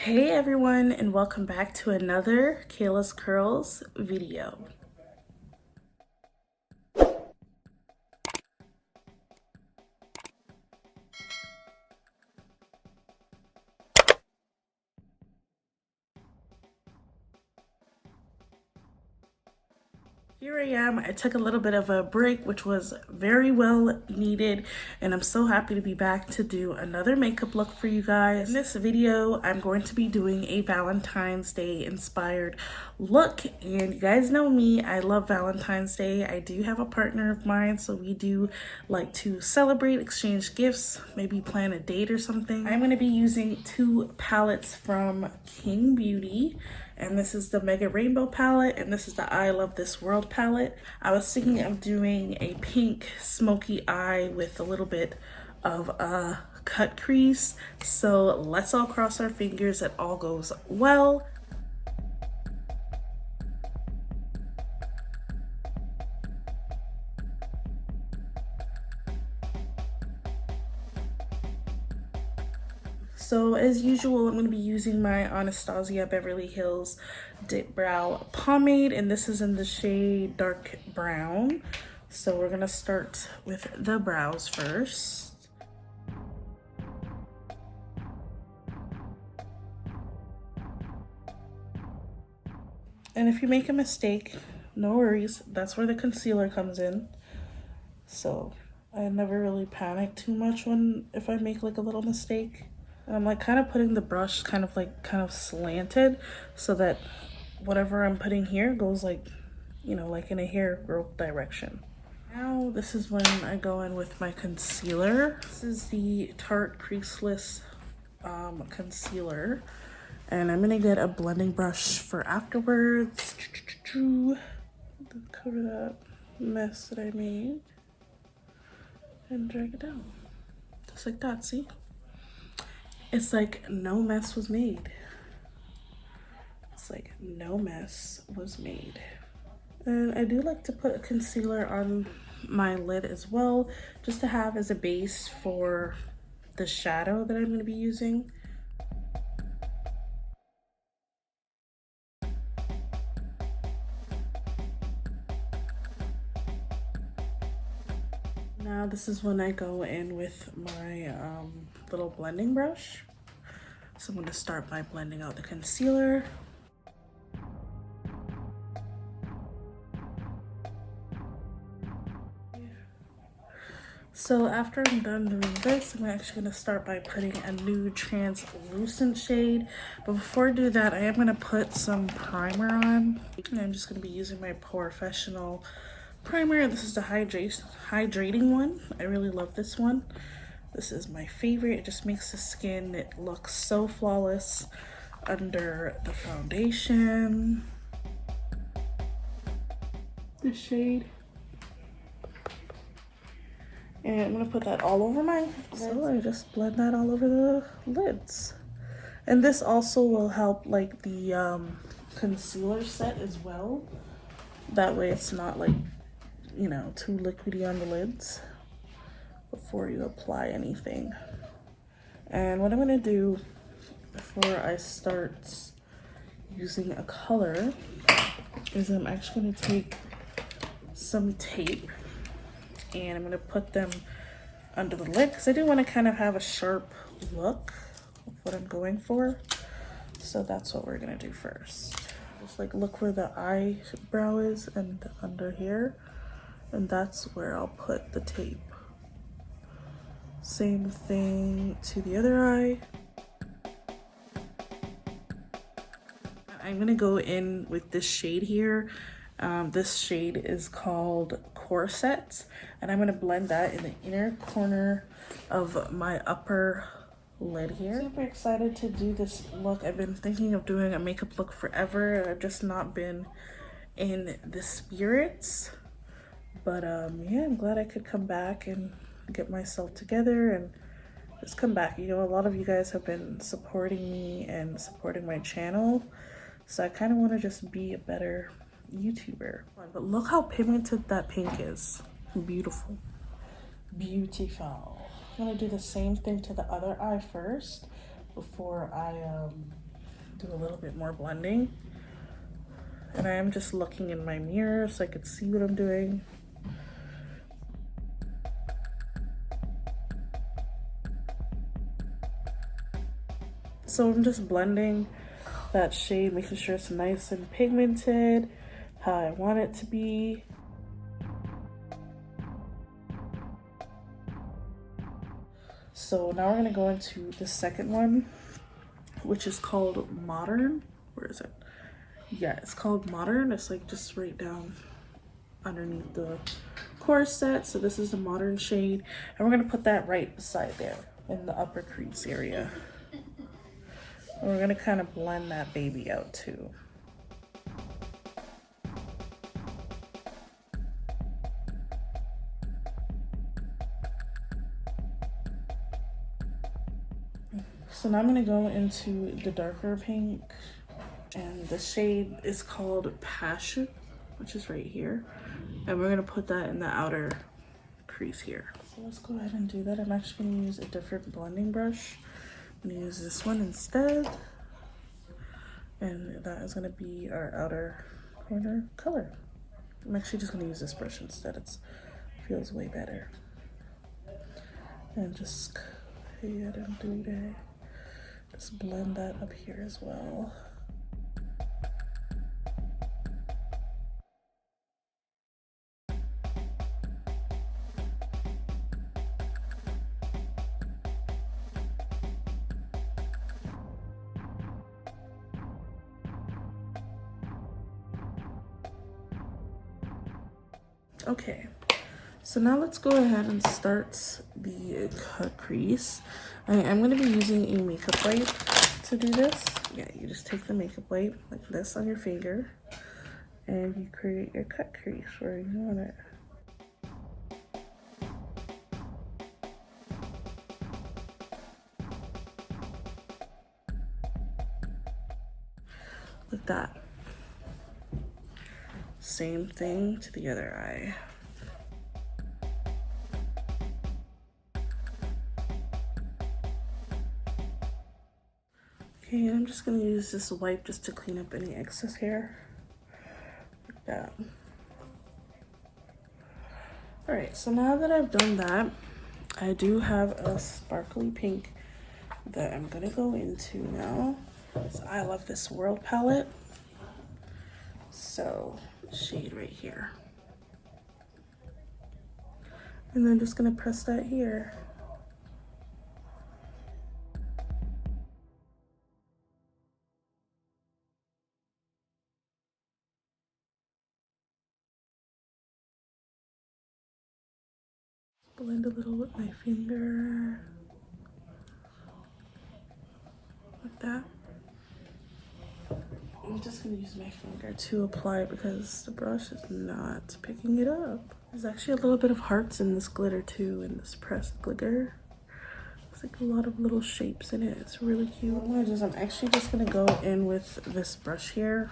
Hey everyone, and welcome back to another Kayla's Curls video. Here I am. I took a little bit of a break, which was very well needed, and I'm so happy to be back to do another makeup look for you guys. In this video, I'm going to be doing a Valentine's Day inspired look, and you guys know me, I love Valentine's Day. I do have a partner of mine, so we do like to celebrate, exchange gifts, maybe plan a date or something. I'm going to be using two palettes from Qing Beauty. And this is the Mega Rainbow palette, and this is the I Love This World palette. I was thinking of doing a pink smoky eye with a little bit of a cut crease. So let's all cross our fingers that all goes well. So as usual, I'm going to be using my Anastasia Beverly Hills Dip Brow Pomade, and this is in the shade Dark Brown. So we're going to start with the brows first. And if you make a mistake, no worries, that's where the concealer comes in. So I never really panic too much if I make like a little mistake. And I'm like kind of putting the brush kind of slanted so that whatever I'm putting here goes like, you know, like in a hair growth direction. Now this is when I go in with my concealer. This is the Tarte Creaseless concealer. And I'm gonna get a blending brush for afterwards. Cover that mess that I made. And drag it down. Just like that, see? It's like no mess was made. It's like no mess was made. And I do like to put a concealer on my lid as well, just to have as a base for the shadow that I'm going to be using. Now this is when I go in with my little blending brush. So I'm going to start by blending out the concealer. So after I'm done doing this, I'm actually going to start by putting a new translucent shade. But before I do that, I am going to put some primer on. And I'm just going to be using my Professional primer. This is the hydrating one. I really love this one. This is my favorite. It just makes the skin look so flawless under the foundation. The shade. And I'm gonna put that all over my lids. So I just blend that all over the lids. And this also will help like the concealer set as well. That way it's not like, you know, too liquidy on the lids before you apply anything. And what I'm gonna do before I start using a color is I'm actually gonna take some tape and I'm gonna put them under the lid because I do want to kind of have a sharp look of what I'm going for. So that's what we're gonna do first. Just like look where the eyebrow is and under here, and that's where I'll put the tape. Same thing to the other eye. I'm gonna go in with this shade here. This shade is called Corset, and I'm gonna blend that in the inner corner of my upper lid here. Super excited to do this look. I've been thinking of doing a makeup look forever. I've just not been in the spirits. But yeah, I'm glad I could come back and get myself together and just come back. You know, a lot of you guys have been supporting me and supporting my channel, so I kind of want to just be a better YouTuber. But look how pigmented that pink is. Beautiful. Beautiful. I'm gonna do the same thing to the other eye first before I do a little bit more blending. And I am just looking in my mirror so I could see what I'm doing. So I'm just blending that shade, making sure it's nice and pigmented, how I want it to be. So now we're gonna go into the second one, which is called Modern. Where is it? Yeah, it's called Modern. It's like just right down underneath the corset. So this is the Modern shade, and we're gonna put that right beside there in the upper crease area. And we're gonna kind of blend that baby out too. So now I'm gonna go into the darker pink, and the shade is called Passion, which is right here. And we're gonna put that in the outer crease here. So let's go ahead and do that. I'm actually gonna use a different blending brush. I'm gonna use this one instead. And that is gonna be our outer corner color. I'm actually just gonna use this brush instead. It feels way better. And just go ahead and do that. Just blend that up here as well. Okay, so now let's go ahead and start the cut crease. I am going to be using a makeup wipe to do this. Yeah, you just take the makeup wipe like this on your finger and you create your cut crease where you want it. Like that. Same thing to the other eye. Okay, I'm just gonna use this wipe just to clean up any excess hair. Like that. Alright, so now that I've done that, I do have a sparkly pink that I'm gonna go into now. So I love this World palette. So, shade right here. And then just gonna press that here. Blend a little with my finger. Like that. I'm just gonna use my finger to apply it because the brush is not picking it up. There's actually a little bit of hearts in this glitter too, in this pressed glitter. It's like a lot of little shapes in it. It's really cute. I'm actually just gonna go in with this brush here,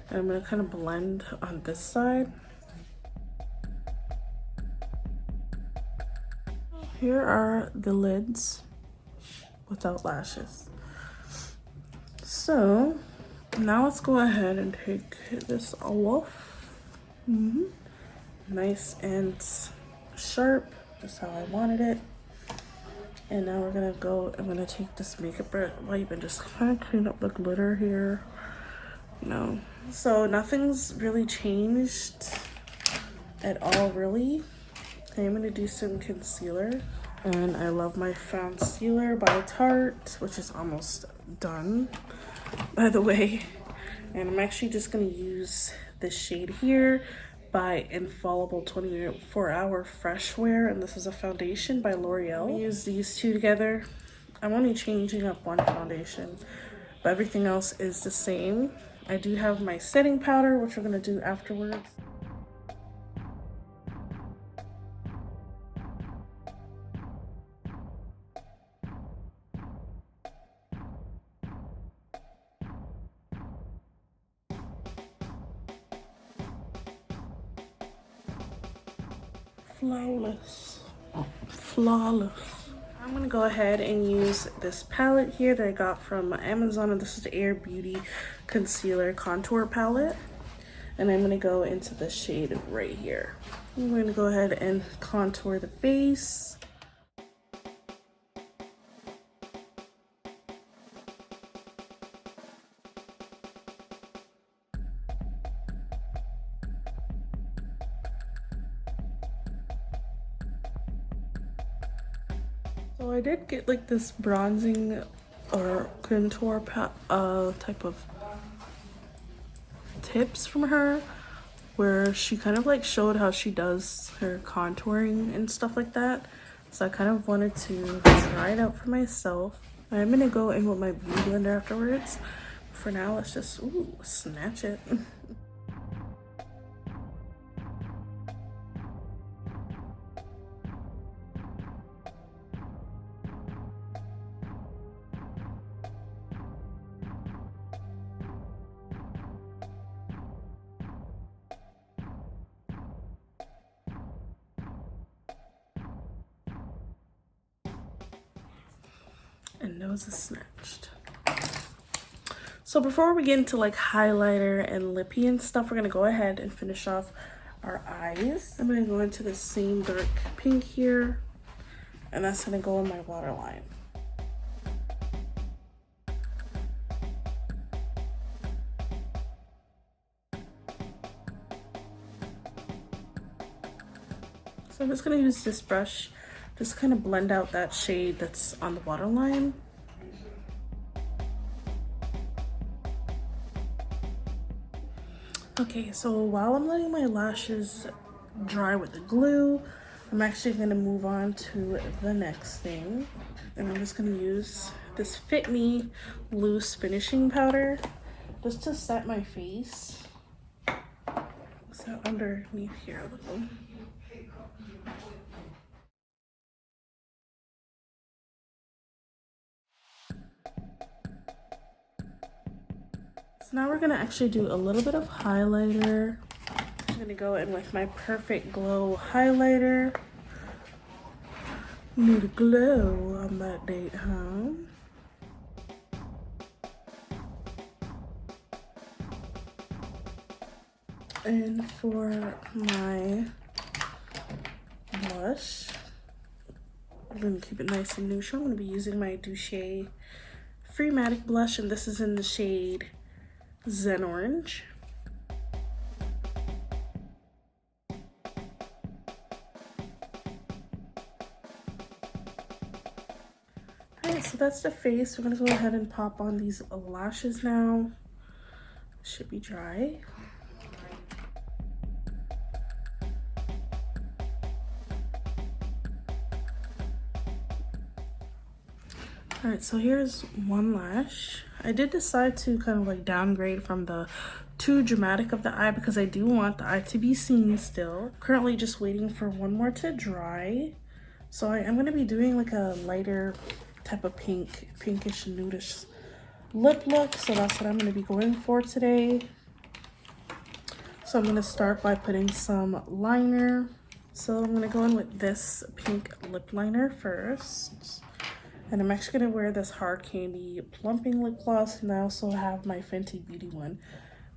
and I'm gonna kind of blend on this side. Here are the lids without lashes. So now let's go ahead and take this all off. Nice and sharp, just how I wanted it. And now I'm gonna take this makeup wipe and just kind of clean up the glitter here. So nothing's really changed at all, really. I'm gonna do some concealer. And I love my Foundcealer by Tarte, which is almost done, by the way. And I'm actually just gonna use this shade here by Infallible 24-Hour Fresh Wear, and this is a foundation by L'Oreal. Use these two together. I'm only changing up one foundation, but everything else is the same. I do have my setting powder, which we're gonna do afterwards. Flawless. Flawless. I'm gonna go ahead and use this palette here that I got from Amazon, and this is the Air Beauty Concealer Contour Palette. And I'm gonna go into the shade right here. I'm going to go ahead and contour the face. So I did get like this bronzing or contour type of tips from her, where she kind of like showed how she does her contouring and stuff like that. So I kind of wanted to try it out for myself. I'm gonna go in with my beauty blender afterwards. For now, let's just snatch it. And nose is snatched. So before we get into like highlighter and lippy and stuff, we're gonna go ahead and finish off our eyes. I'm gonna go into the same dark pink here, and that's gonna go in my waterline. So I'm just gonna use this brush, just kind of blend out that shade that's on the waterline. Okay, so while I'm letting my lashes dry with the glue, I'm actually gonna move on to the next thing. And I'm just gonna use this Fit Me loose finishing powder just to set my face. So underneath here a little. So now we're gonna actually do a little bit of highlighter. I'm gonna go in with my Perfect Glow highlighter. Need a glow on that date, huh? And for my blush, I'm gonna keep it nice and neutral. I'm gonna be using my Douche Free Matic blush, and this is in the shade Zen Orange. Alright, so that's the face. We're gonna go ahead and pop on these lashes now. Should be dry. Alright, so here's one lash. I did decide to kind of like downgrade from the too dramatic of the eye because I do want the eye to be seen still. Currently just waiting for one more to dry. So I am going to be doing like a lighter type of pinkish nudish lip look. So that's what I'm going to be going for today. So I'm going to start by putting some liner. So I'm going to go in with this pink lip liner first. And I'm actually going to wear this Hard Candy Plumping Lip Gloss. And I also have my Fenty Beauty one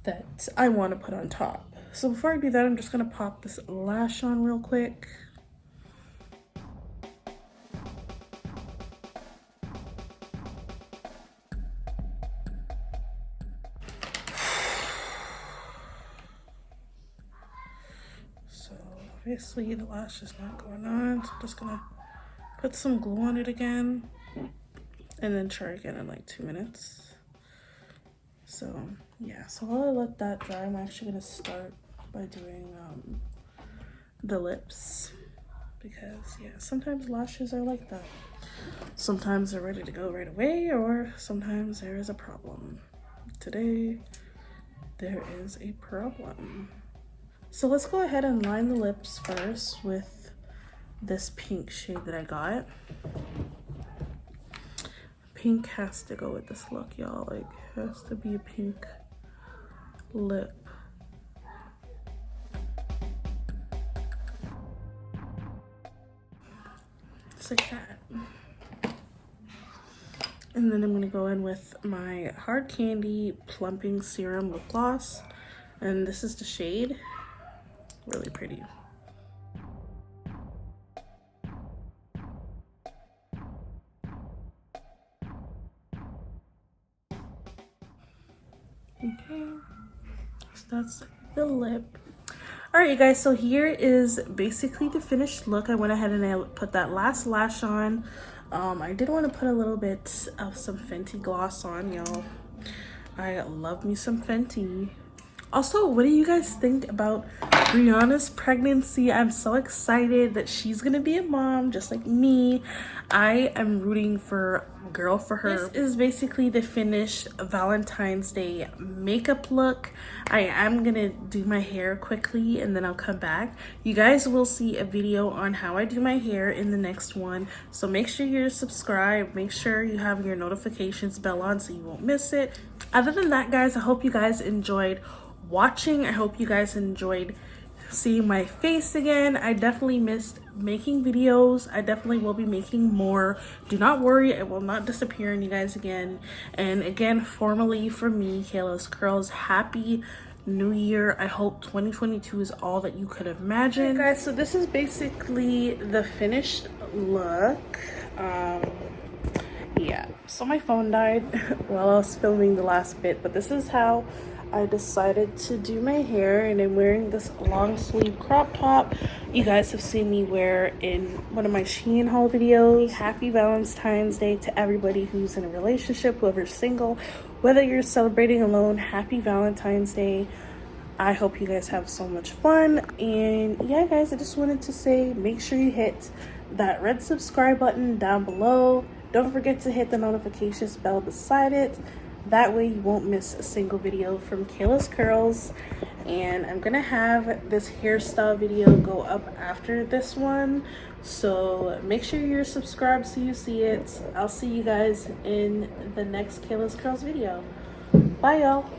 that I want to put on top. So before I do that, I'm just going to pop this lash on real quick. So obviously the lash is not going on. So I'm just going to put some glue on it again. And then try again in like 2 minutes. So yeah, so while I let that dry, I'm actually gonna start by doing the lips, because yeah, sometimes lashes are like that. Sometimes they're ready to go right away, or sometimes there is a problem. Today there is a problem. So let's go ahead and line the lips first with this pink shade that I got. Pink has to go with this look, y'all. Like, has to be a pink lip. Just like that. And then I'm going to go in with my Hard Candy Plumping Serum Lip Gloss. And this is the shade. Really pretty. Okay, so that's the lip. All right, you guys, so here is basically the finished look. I went ahead and I put that last lash on. I did want to put a little bit of some Fenty gloss on, y'all. I love me some Fenty. Also, what do you guys think about Rihanna's pregnancy? I'm so excited that she's gonna be a mom just like me. I am rooting for girl for her. This is basically the finished Valentine's Day makeup look. I am gonna do my hair quickly and then I'll come back. You guys will see a video on how I do my hair in the next one. So make sure you're subscribed. Make sure you have your notifications bell on so you won't miss it. Other than that, guys, I hope you guys enjoyed watching. I hope you guys enjoyed seeing my face again. I definitely missed making videos. I definitely will be making more. Do not worry, it will not disappear on you guys again. And again, formally for me, Kayla's Curls, happy new year. I hope 2022 is all that you could imagine. Okay, guys, so this is basically the finished look. Yeah, so my phone died while I was filming the last bit, but this is how I decided to do my hair, and I'm wearing this long sleeve crop top you guys have seen me wear in one of my Shein haul videos. Happy Valentine's Day to everybody who's in a relationship, whoever's single, whether you're celebrating alone, happy Valentine's Day. I hope you guys have so much fun. And yeah, guys, I just wanted to say, make sure you hit that red subscribe button down below. Don't forget to hit the notifications bell beside it. That way you won't miss a single video from Kayla's Curls. And I'm gonna have this hairstyle video go up after this one, so make sure you're subscribed so you see it. I'll see you guys in the next Kayla's Curls video. Bye, y'all.